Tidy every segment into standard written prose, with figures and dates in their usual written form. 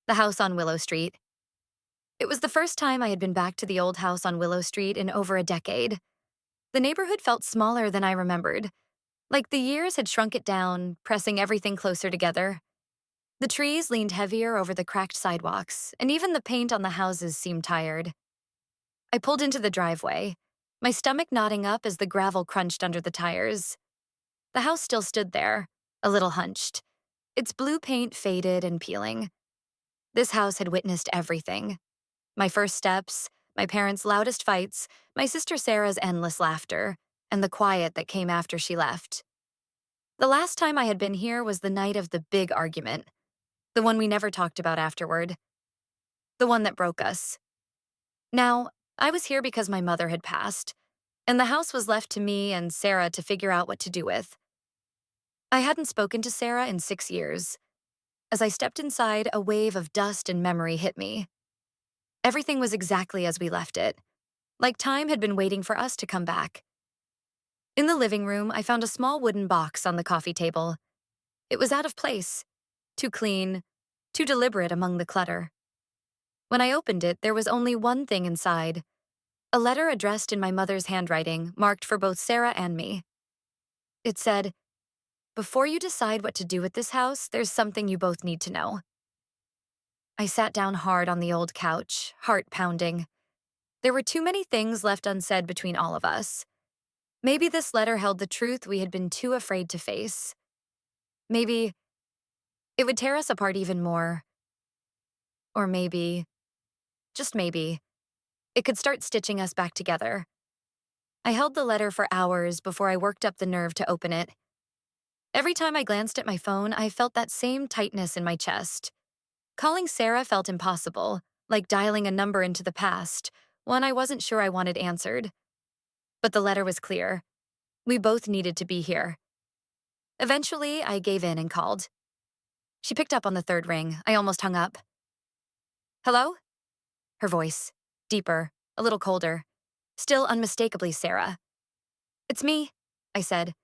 The house on Willow Street. It was the first time I had been back to the old house on Willow Street in over a decade. The neighborhood felt smaller than I remembered, like the years had shrunk it down, pressing everything closer together. The trees leaned heavier over the cracked sidewalks, and even the paint on the houses seemed tired. I pulled into the driveway, my stomach knotting up as the gravel crunched under the tires. The house still stood there, a little hunched, its blue paint faded and peeling. This house had witnessed everything. My first steps, my parents' loudest fights, my sister Sarah's endless laughter, and the quiet that came after she left. The last time I had been here was the night of the big argument, the one we never talked about afterward, the one that broke us. Now, I was here because my mother had passed, and the house was left to me and Sarah to figure out what to do with. I hadn't spoken to Sarah in 6 years. As I stepped inside, a wave of dust and memory hit me. Everything was exactly as we left it, like time had been waiting for us to come back. In the living room, I found a small wooden box on the coffee table. It was out of place, too clean, too deliberate among the clutter. When I opened it, there was only one thing inside, a letter addressed in my mother's handwriting, marked for both Sarah and me. It said, "Before you decide what to do with this house, there's something you both need to know." I sat down hard on the old couch, heart pounding. There were too many things left unsaid between all of us. Maybe this letter held the truth we had been too afraid to face. Maybe it would tear us apart even more. Or maybe, just maybe, it could start stitching us back together. I held the letter for hours before I worked up the nerve to open it. Every time I glanced at my phone, I felt that same tightness in my chest. Calling Sarah felt impossible, like dialing a number into the past, one I wasn't sure I wanted answered. But the letter was clear. We both needed to be here. Eventually, I gave in and called. She picked up on the third ring. I almost hung up. "Hello?" Her voice, deeper, a little colder, still unmistakably Sarah. "It's me," I said.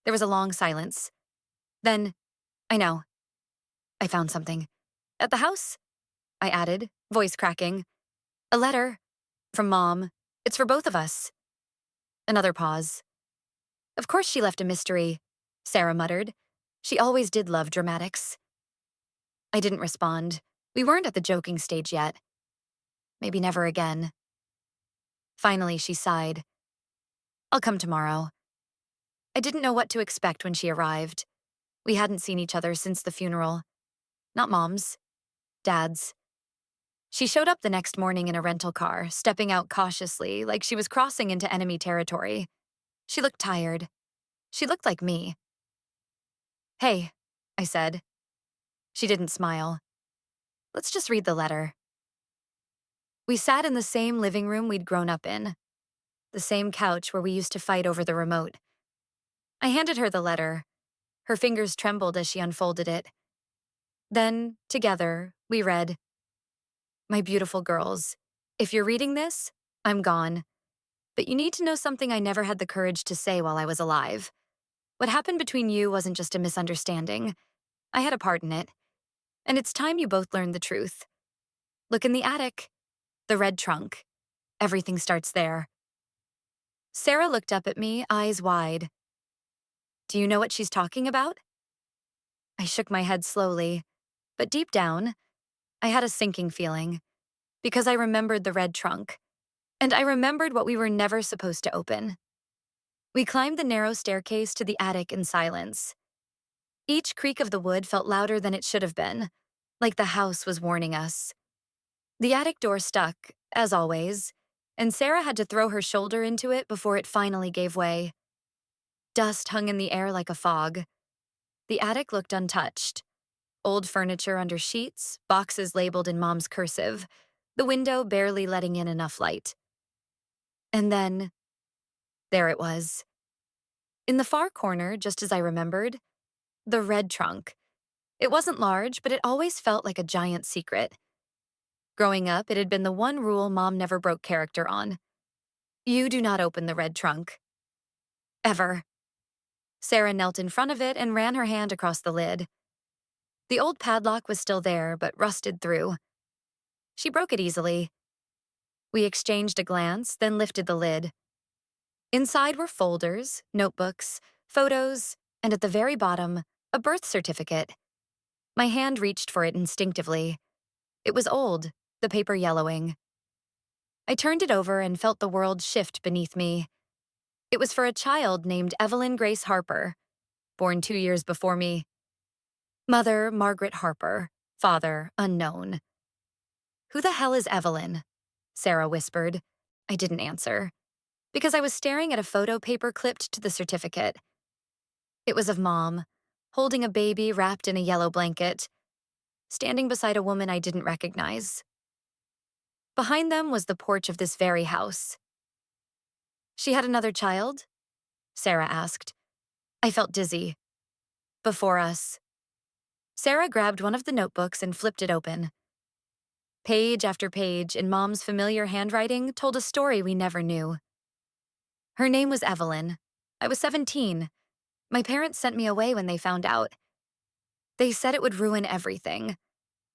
There was a long silence. Then, "I know. I found something. At the house?" I added, voice cracking. "A letter. From Mom. It's for both of us." Another pause. "Of course she left a mystery," Sarah muttered. She always did love dramatics. I didn't respond. We weren't at the joking stage yet. Maybe never again. Finally, she sighed. "I'll come tomorrow." I didn't know what to expect when she arrived. We hadn't seen each other since the funeral. Not Mom's. Dad's. She showed up the next morning in a rental car, stepping out cautiously, like she was crossing into enemy territory. She looked tired. She looked like me. "Hey," I said. She didn't smile. "Let's just read the letter." We sat in the same living room we'd grown up in, the same couch where we used to fight over the remote. I handed her the letter. Her fingers trembled as she unfolded it. Then, together, we read, "My beautiful girls, if you're reading this, I'm gone. But you need to know something I never had the courage to say while I was alive. What happened between you wasn't just a misunderstanding. I had a part in it. And it's time you both learned the truth. Look in the attic. The red trunk. Everything starts there." Sarah looked up at me, eyes wide. "Do you know what she's talking about?" I shook my head slowly, but deep down, I had a sinking feeling, because I remembered the red trunk, and I remembered what we were never supposed to open. We climbed the narrow staircase to the attic in silence. Each creak of the wood felt louder than it should have been, like the house was warning us. The attic door stuck, as always, and Sarah had to throw her shoulder into it before it finally gave way. Dust hung in the air like a fog. The attic looked untouched. Old furniture under sheets, boxes labeled in Mom's cursive, the window barely letting in enough light. And then, there it was. In the far corner, just as I remembered, the red trunk. It wasn't large, but it always felt like a giant secret. Growing up, it had been the one rule Mom never broke character on. You do not open the red trunk. Ever. Sarah knelt in front of it and ran her hand across the lid. The old padlock was still there, but rusted through. She broke it easily. We exchanged a glance, then lifted the lid. Inside were folders, notebooks, photos, and at the very bottom, a birth certificate. My hand reached for it instinctively. It was old, the paper yellowing. I turned it over and felt the world shift beneath me. It was for a child named Evelyn Grace Harper, born 2 years before me. Mother, Margaret Harper. Father, unknown. "Who the hell is Evelyn?" Sarah whispered. I didn't answer, because I was staring at a photo paper clipped to the certificate. It was of Mom, holding a baby wrapped in a yellow blanket, standing beside a woman I didn't recognize. Behind them was the porch of this very house. "She had another child?" Sarah asked. I felt dizzy. "Before us." Sarah grabbed one of the notebooks and flipped it open. Page after page, in Mom's familiar handwriting, told a story we never knew. Her name was Evelyn. I was 17. My parents sent me away when they found out. They said it would ruin everything.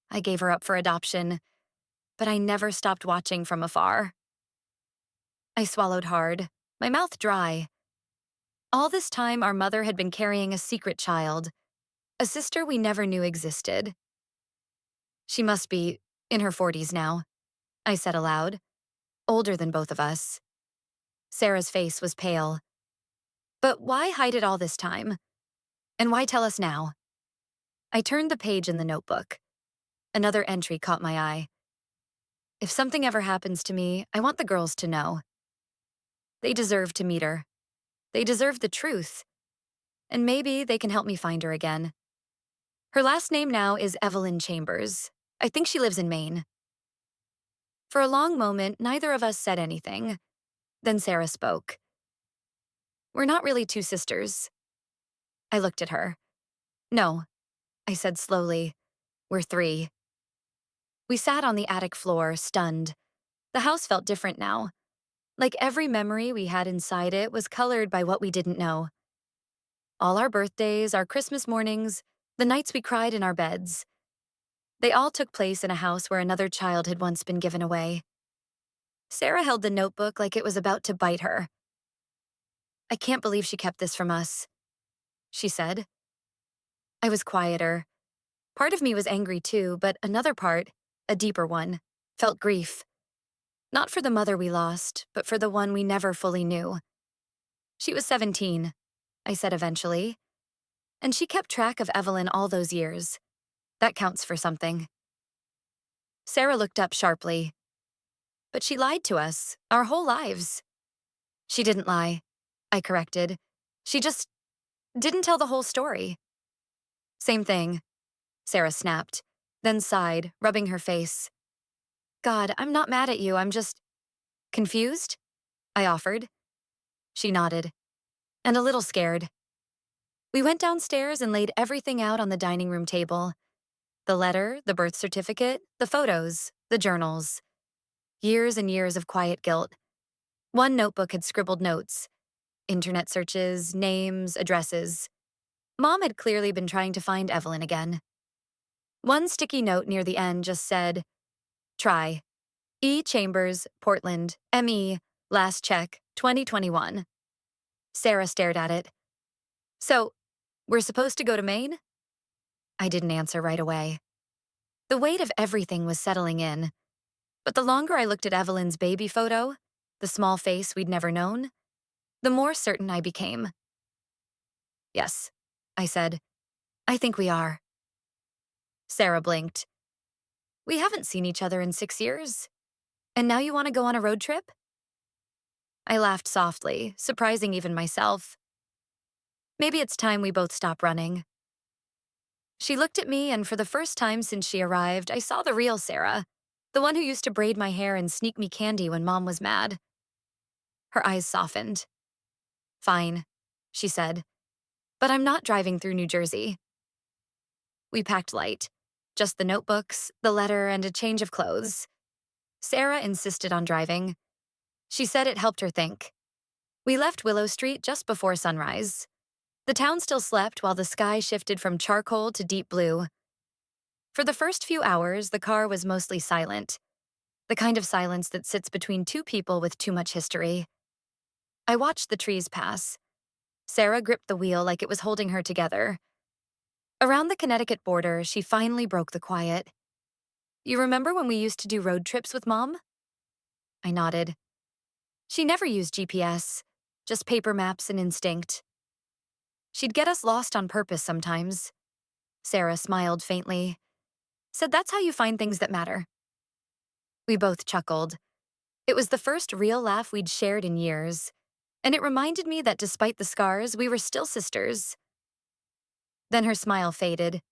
I gave her up for adoption, but I never stopped watching from afar. I swallowed hard, my mouth dry. All this time, our mother had been carrying a secret child, a sister we never knew existed. She must be in her 40s now, I said aloud, older than both of us. Sarah's face was pale. But why hide it all this time? And why tell us now? I turned the page in the notebook. Another entry caught my eye. "If something ever happens to me, I want the girls to know. They deserve to meet her. They deserve the truth. And maybe they can help me find her again. Her last name now is Evelyn Chambers. I think she lives in Maine." For a long moment, neither of us said anything. Then Sarah spoke. "We're not really two sisters." I looked at her. "No," I said slowly. "We're three." We sat on the attic floor, stunned. The house felt different now. Like every memory we had inside it was colored by what we didn't know. All our birthdays, our Christmas mornings, the nights we cried in our beds. They all took place in a house where another child had once been given away. Sarah held the notebook like it was about to bite her. "I can't believe she kept this from us," she said. I was quieter. Part of me was angry too, but another part, a deeper one, felt grief. Not for the mother we lost, but for the one we never fully knew. "She was 17, I said eventually. "And she kept track of Evelyn all those years. That counts for something." Sarah looked up sharply. "But she lied to us, our whole lives." "She didn't lie," I corrected. "She just didn't tell the whole story." "Same thing," Sarah snapped, then sighed, rubbing her face. "God, I'm not mad at you, I'm just confused," I offered. She nodded, and a little scared. We went downstairs and laid everything out on the dining room table. The letter, the birth certificate, the photos, the journals. Years and years of quiet guilt. One notebook had scribbled notes. Internet searches, names, addresses. Mom had clearly been trying to find Evelyn again. One sticky note near the end just said, "Try. E. Chambers, Portland, ME, last check, 2021. Sarah stared at it. "So, we're supposed to go to Maine?" I didn't answer right away. The weight of everything was settling in. But the longer I looked at Evelyn's baby photo, the small face we'd never known, the more certain I became. "Yes," I said. "I think we are." Sarah blinked. "We haven't seen each other in 6 years. And now you want to go on a road trip?" I laughed softly, surprising even myself. "Maybe it's time we both stop running." She looked at me, and for the first time since she arrived, I saw the real Sarah, the one who used to braid my hair and sneak me candy when Mom was mad. Her eyes softened. "Fine," she said, "but I'm not driving through New Jersey." We packed light, just the notebooks, the letter, and a change of clothes. Sarah insisted on driving. She said it helped her think. We left Willow Street just before sunrise. The town still slept while the sky shifted from charcoal to deep blue. For the first few hours, the car was mostly silent, the kind of silence that sits between two people with too much history. I watched the trees pass. Sarah gripped the wheel like it was holding her together. Around the Connecticut border, she finally broke the quiet. You remember when we used to do road trips with Mom? I nodded. She never used GPS, just paper maps and instinct. She'd get us lost on purpose sometimes. Sarah smiled faintly. Said that's how you find things that matter. We both chuckled. It was the first real laugh we'd shared in years, and it reminded me that despite the scars, we were still sisters. Then her smile faded.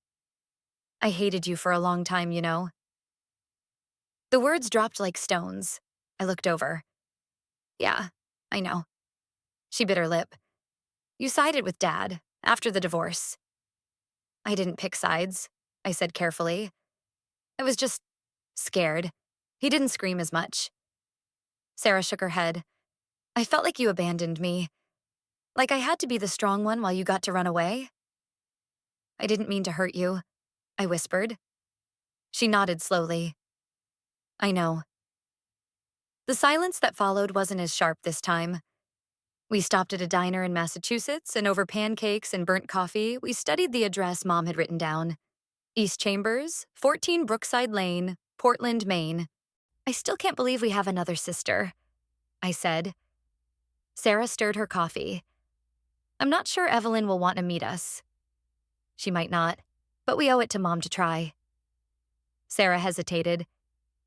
I hated you for a long time, you know. The words dropped like stones. I looked over. Yeah, I know. She bit her lip. You sided with Dad, after the divorce. I didn't pick sides, I said carefully. I was just scared. He didn't scream as much. Sarah shook her head. I felt like you abandoned me. Like I had to be the strong one while you got to run away. I didn't mean to hurt you, I whispered. She nodded slowly. I know. The silence that followed wasn't as sharp this time. We stopped at a diner in Massachusetts, and over pancakes and burnt coffee, we studied the address Mom had written down. East Chambers, 14 Brookside Lane, Portland, Maine. I still can't believe we have another sister, I said. Sarah stirred her coffee. I'm not sure Evelyn will want to meet us. She might not, but we owe it to Mom to try. Sarah hesitated.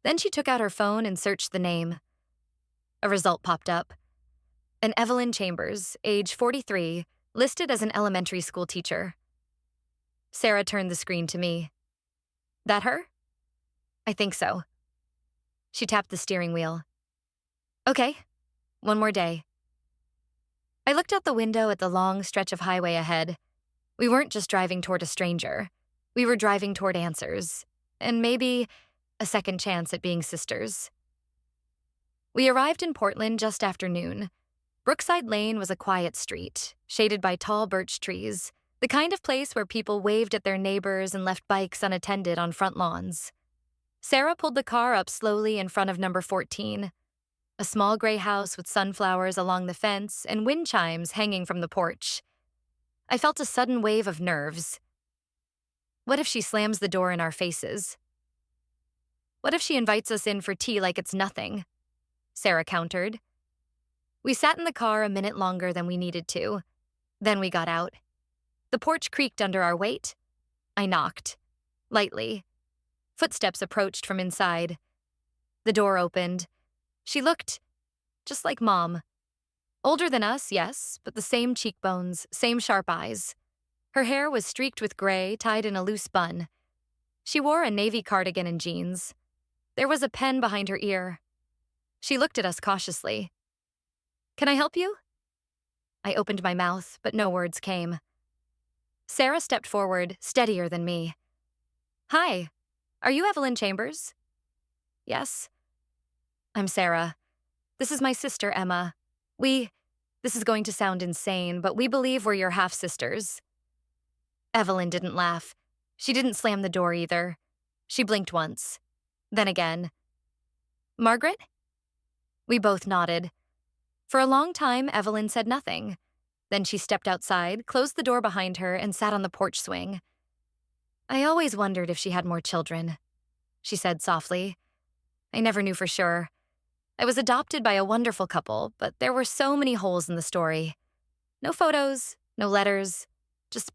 Then she took out her phone and searched the name. A result popped up. An Evelyn Chambers, age 43, listed as an elementary school teacher. Sarah turned the screen to me. That her? I think so. She tapped the steering wheel. Okay, one more day. I looked out the window at the long stretch of highway ahead. We weren't just driving toward a stranger. We were driving toward answers, and maybe a second chance at being sisters. We arrived in Portland just after noon. Brookside Lane was a quiet street, shaded by tall birch trees, the kind of place where people waved at their neighbors and left bikes unattended on front lawns. Sarah pulled the car up slowly in front of number 14, a small gray house with sunflowers along the fence and wind chimes hanging from the porch. I felt a sudden wave of nerves. What if she slams the door in our faces? What if she invites us in for tea like it's nothing? Sarah countered. We sat in the car a minute longer than we needed to. Then we got out. The porch creaked under our weight. I knocked. Lightly. Footsteps approached from inside. The door opened. She looked just like Mom. Older than us, yes, but the same cheekbones, same sharp eyes. Her hair was streaked with gray, tied in a loose bun. She wore a navy cardigan and jeans. There was a pen behind her ear. She looked at us cautiously. Can I help you? I opened my mouth, but no words came. Sarah stepped forward, steadier than me. Hi, are you Evelyn Chambers? Yes. I'm Sarah. This is my sister, Emma. This is going to sound insane, but we believe we're your half-sisters. Evelyn didn't laugh. She didn't slam the door either. She blinked once. Then again. Margaret? We both nodded. For a long time, Evelyn said nothing. Then she stepped outside, closed the door behind her, and sat on the porch swing. I always wondered if she had more children, she said softly. I never knew for sure. I was adopted by a wonderful couple, but there were so many holes in the story. No photos, no letters, just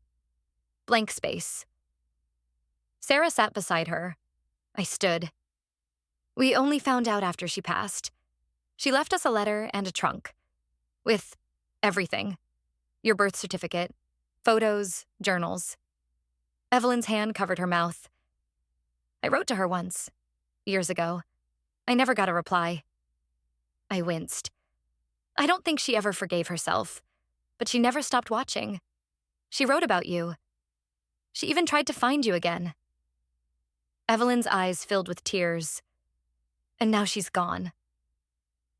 blank space. Sarah sat beside her. I stood. We only found out after she passed. She left us a letter and a trunk. With everything. Your birth certificate, photos, journals. Evelyn's hand covered her mouth. I wrote to her once, years ago. I never got a reply. I winced. I don't think she ever forgave herself, but she never stopped watching. She wrote about you. She even tried to find you again. Evelyn's eyes filled with tears. And now she's gone.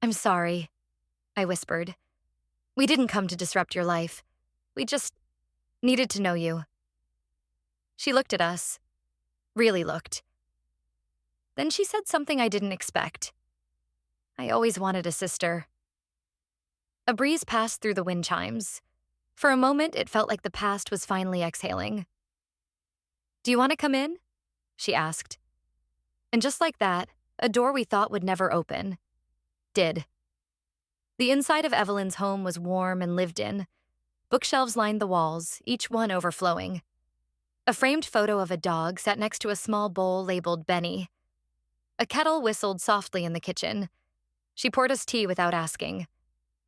I'm sorry, I whispered. We didn't come to disrupt your life. We just needed to know you. She looked at us. Really looked. Then she said something I didn't expect. I always wanted a sister. A breeze passed through the wind chimes. For a moment, it felt like the past was finally exhaling. "Do you want to come in?" she asked. And just like that, a door we thought would never open did. The inside of Evelyn's home was warm and lived in. Bookshelves lined the walls, each one overflowing. A framed photo of a dog sat next to a small bowl labeled Benny. A kettle whistled softly in the kitchen. She poured us tea without asking.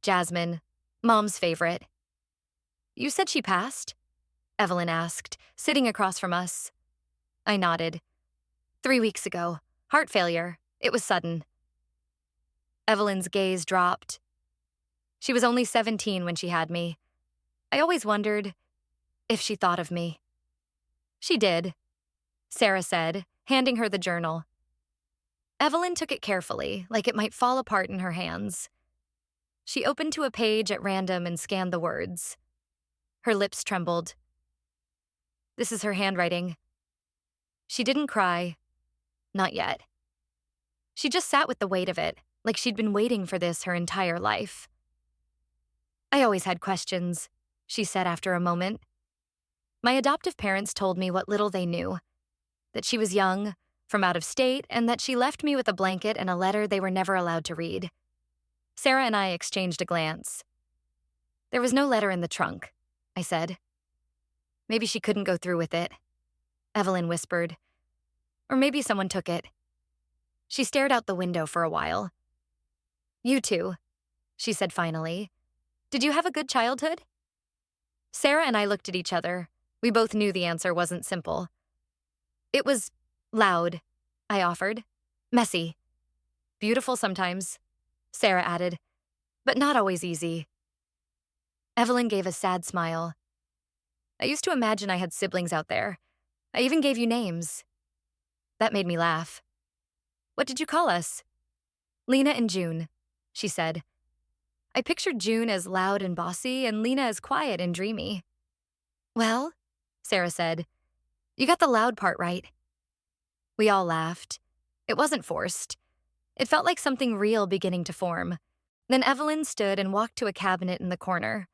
Jasmine, Mom's favorite. "You said she passed?" Evelyn asked, sitting across from us. I nodded. 3 weeks ago. Heart failure. It was sudden. Evelyn's gaze dropped. She was only 17 when she had me. I always wondered if she thought of me. She did, Sarah said, handing her the journal. Evelyn took it carefully, like it might fall apart in her hands. She opened to a page at random and scanned the words. Her lips trembled. This is her handwriting. She didn't cry. Not yet. She just sat with the weight of it, like she'd been waiting for this her entire life. "I always had questions," she said after a moment. My adoptive parents told me what little they knew. That she was young, from out of state, and that she left me with a blanket and a letter they were never allowed to read. Sarah and I exchanged a glance. "There was no letter in the trunk," I said. "Maybe she couldn't go through with it," Evelyn whispered. "Or maybe someone took it." She stared out the window for a while. "You two," she said finally. "Did you have a good childhood?" Sarah and I looked at each other. We both knew the answer wasn't simple. "It was loud," I offered. "Messy. Beautiful sometimes," Sarah added. "But not always easy." Evelyn gave a sad smile. "I used to imagine I had siblings out there. I even gave you names." That made me laugh. "What did you call us?" "Lena and June," she said. I pictured June as loud and bossy and Lena as quiet and dreamy. "Well," Sarah said, "you got the loud part right." We all laughed. It wasn't forced. It felt like something real beginning to form. Then Evelyn stood and walked to a cabinet in the corner.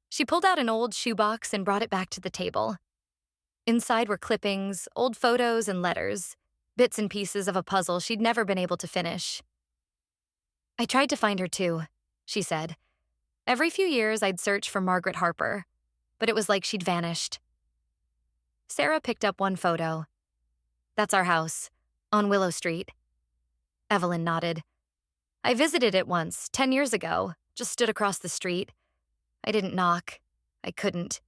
She pulled out an old shoebox and brought it back to the table. Inside were clippings, old photos, and letters, bits and pieces of a puzzle she'd never been able to finish. "I tried to find her too," she said. "Every few years I'd search for Margaret Harper, but it was like she'd vanished." Sarah picked up one photo. "That's our house, on Willow Street." Evelyn nodded. "I visited it once, 10 years ago, just stood across the street. I didn't knock. I couldn't.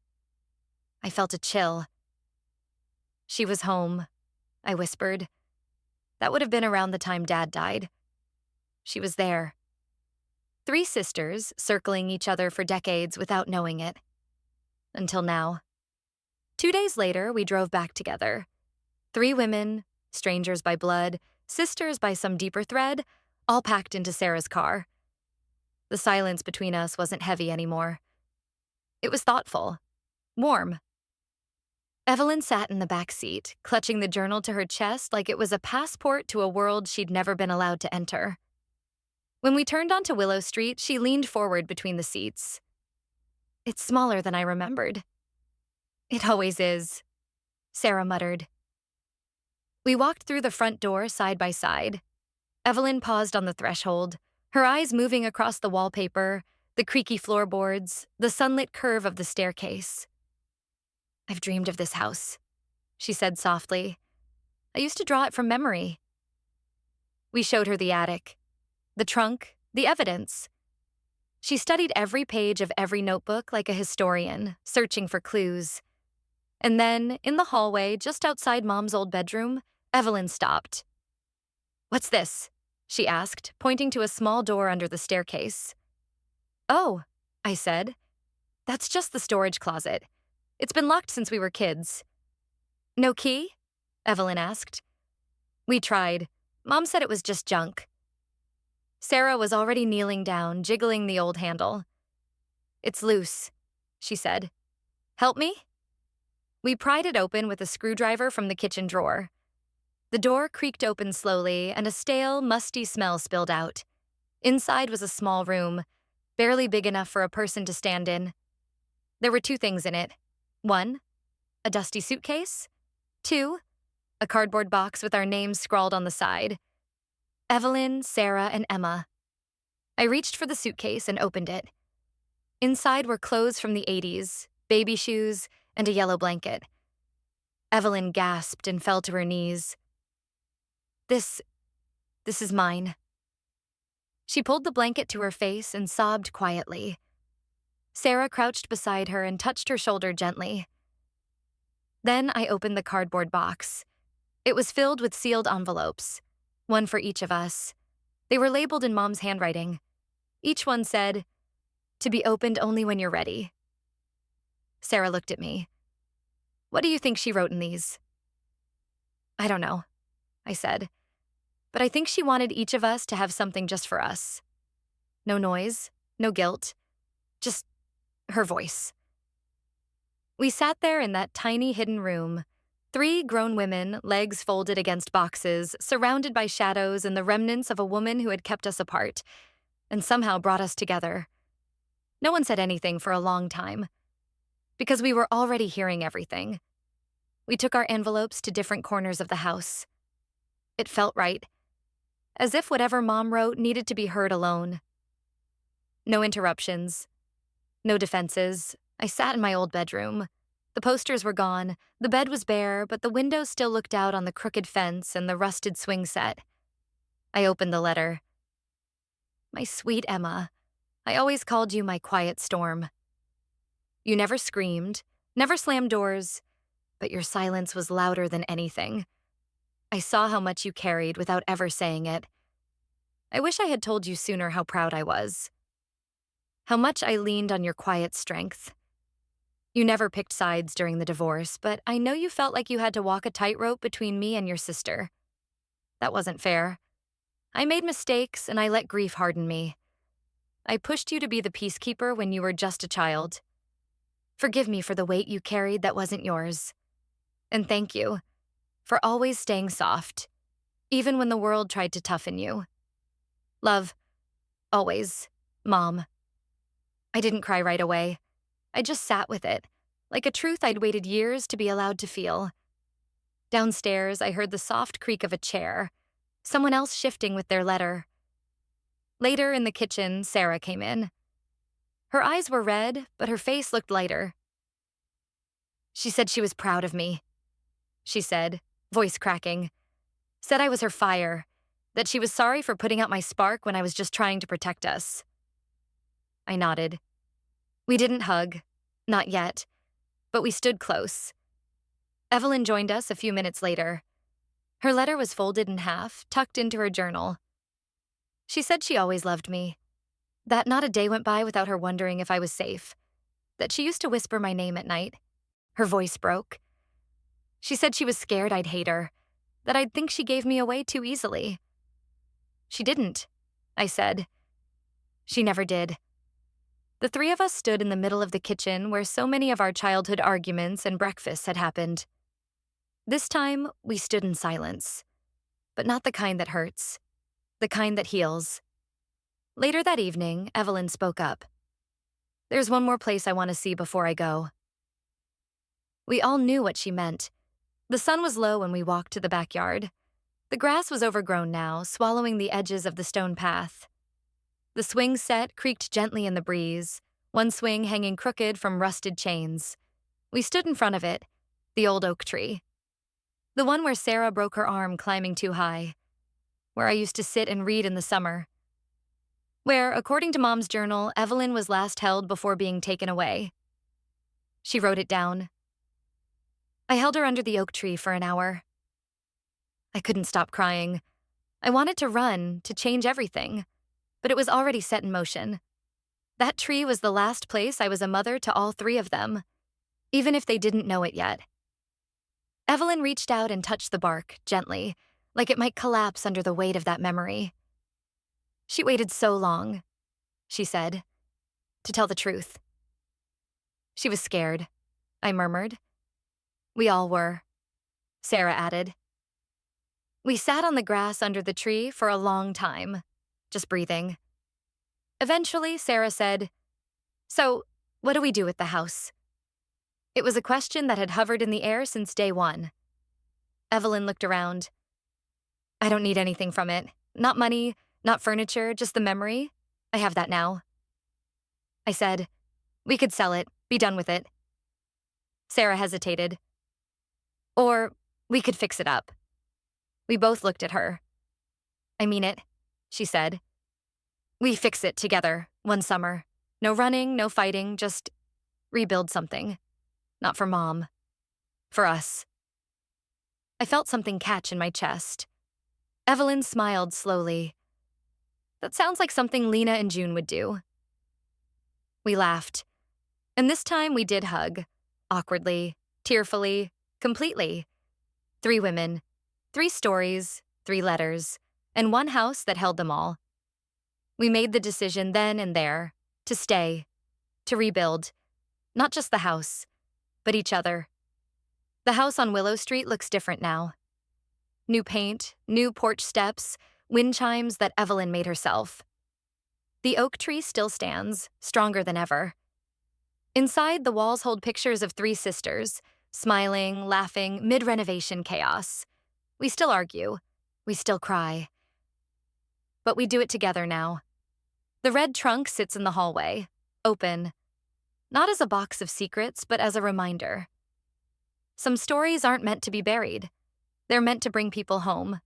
I felt a chill." "She was home," I whispered. "That would have been around the time Dad died. She was there." 3 sisters circling each other for decades without knowing it. Until now. 2 days later, we drove back together. 3 women, strangers by blood, sisters by some deeper thread, all packed into Sarah's car. The silence between us wasn't heavy anymore. It was thoughtful, warm. Evelyn sat in the back seat, clutching the journal to her chest like it was a passport to a world she'd never been allowed to enter. When we turned onto Willow Street, she leaned forward between the seats. "It's smaller than I remembered." "It always is," Sarah muttered. We walked through the front door side by side. Evelyn paused on the threshold, her eyes moving across the wallpaper, the creaky floorboards, the sunlit curve of the staircase. "I've dreamed of this house," she said softly. "I used to draw it from memory." We showed her the attic, the trunk, the evidence. She studied every page of every notebook like a historian, searching for clues. And then, in the hallway just outside Mom's old bedroom, Evelyn stopped. "What's this?" she asked, pointing to a small door under the staircase. "Oh," I said. "That's just the storage closet. It's been locked since we were kids." "No key?" Evelyn asked. "We tried. Mom said it was just junk." Sarah was already kneeling down, jiggling the old handle. "It's loose," she said. "Help me?" We pried it open with a screwdriver from the kitchen drawer. The door creaked open slowly, and a stale, musty smell spilled out. Inside was a small room, barely big enough for a person to stand in. There were two things in it. One, a dusty suitcase. Two, a cardboard box with our names scrawled on the side. Evelyn, Sarah, and Emma. I reached for the suitcase and opened it. Inside were clothes from the 80s, baby shoes, and a yellow blanket. Evelyn gasped and fell to her knees. This is mine. She pulled the blanket to her face and sobbed quietly. Sarah crouched beside her and touched her shoulder gently. Then I opened the cardboard box. It was filled with sealed envelopes, one for each of us. They were labeled in Mom's handwriting. Each one said, "To be opened only when you're ready." Sarah looked at me. "What do you think she wrote in these?" "I don't know," I said. But I think she wanted each of us to have something just for us. No noise, no guilt, just her voice. We sat there in that tiny hidden room, three grown women, legs folded against boxes, surrounded by shadows and the remnants of a woman who had kept us apart, and somehow brought us together. No one said anything for a long time, because we were already hearing everything. We took our envelopes to different corners of the house. It felt right, as if whatever Mom wrote needed to be heard alone. No interruptions, no defenses. I sat in my old bedroom. The posters were gone, the bed was bare, but the window still looked out on the crooked fence and the rusted swing set. I opened the letter. "My sweet Emma, I always called you my quiet storm. You never screamed, never slammed doors, but your silence was louder than anything. I saw how much you carried without ever saying it. I wish I had told you sooner how proud I was. How much I leaned on your quiet strength. You never picked sides during the divorce, but I know you felt like you had to walk a tightrope between me and your sister. That wasn't fair. I made mistakes and I let grief harden me. I pushed you to be the peacekeeper when you were just a child. Forgive me for the weight you carried that wasn't yours. And thank you for always staying soft, even when the world tried to toughen you. Love, always, Mom." I didn't cry right away. I just sat with it, like a truth I'd waited years to be allowed to feel. Downstairs, I heard the soft creak of a chair, someone else shifting with their letter. Later in the kitchen, Sarah came in. Her eyes were red, but her face looked lighter. "She said she was proud of me," she said, voice cracking. "Said I was her fire, that she was sorry for putting out my spark when I was just trying to protect us." I nodded. We didn't hug, not yet, but we stood close. Evelyn joined us a few minutes later. Her letter was folded in half, tucked into her journal. She said she always loved me, that not a day went by without her wondering if I was safe, that she used to whisper my name at night. Her voice broke. She said she was scared I'd hate her, that I'd think she gave me away too easily. "She didn't," I said. "She never did." The three of us stood in the middle of the kitchen where so many of our childhood arguments and breakfasts had happened. This time, we stood in silence, but not the kind that hurts, the kind that heals. Later that evening, Evelyn spoke up. "There's one more place I want to see before I go." We all knew what she meant. The sun was low when we walked to the backyard. The grass was overgrown now, swallowing the edges of the stone path. The swing set creaked gently in the breeze, one swing hanging crooked from rusted chains. We stood in front of it, the old oak tree. The one where Sarah broke her arm climbing too high. Where I used to sit and read in the summer. Where, according to Mom's journal, Evelyn was last held before being taken away. She wrote it down. I held her under the oak tree for an hour. I couldn't stop crying. I wanted to run, to change everything. But it was already set in motion. That tree was the last place I was a mother to all three of them, even if they didn't know it yet. Evelyn reached out and touched the bark, gently, like it might collapse under the weight of that memory. "She waited so long," she said, "to tell the truth." "She was scared," I murmured. "We all were," Sarah added. We sat on the grass under the tree for a long time, just breathing. Eventually, Sarah said, "So, what do we do with the house?" It was a question that had hovered in the air since day one. Evelyn looked around. "I don't need anything from it. Not money, not furniture, just the memory. I have that now." I said, "We could sell it, be done with it." Sarah hesitated. "Or we could fix it up." We both looked at her. "I mean it," she said. "We fix it together, one summer. No running, no fighting, just rebuild something. Not for Mom. For us." I felt something catch in my chest. Evelyn smiled slowly. "That sounds like something Lena and June would do." We laughed. And this time we did hug. Awkwardly, tearfully, completely. 3 women, 3 stories, 3 letters, and 1 house that held them all. We made the decision then and there to stay, to rebuild. Not just the house, but each other. The house on Willow Street looks different now. New paint, new porch steps, wind chimes that Evelyn made herself. The oak tree still stands, stronger than ever. Inside, the walls hold pictures of 3 sisters, smiling, laughing, mid-renovation chaos. We still argue. We still cry. But we do it together now. The red trunk sits in the hallway, open. Not as a box of secrets, but as a reminder. Some stories aren't meant to be buried. They're meant to bring people home.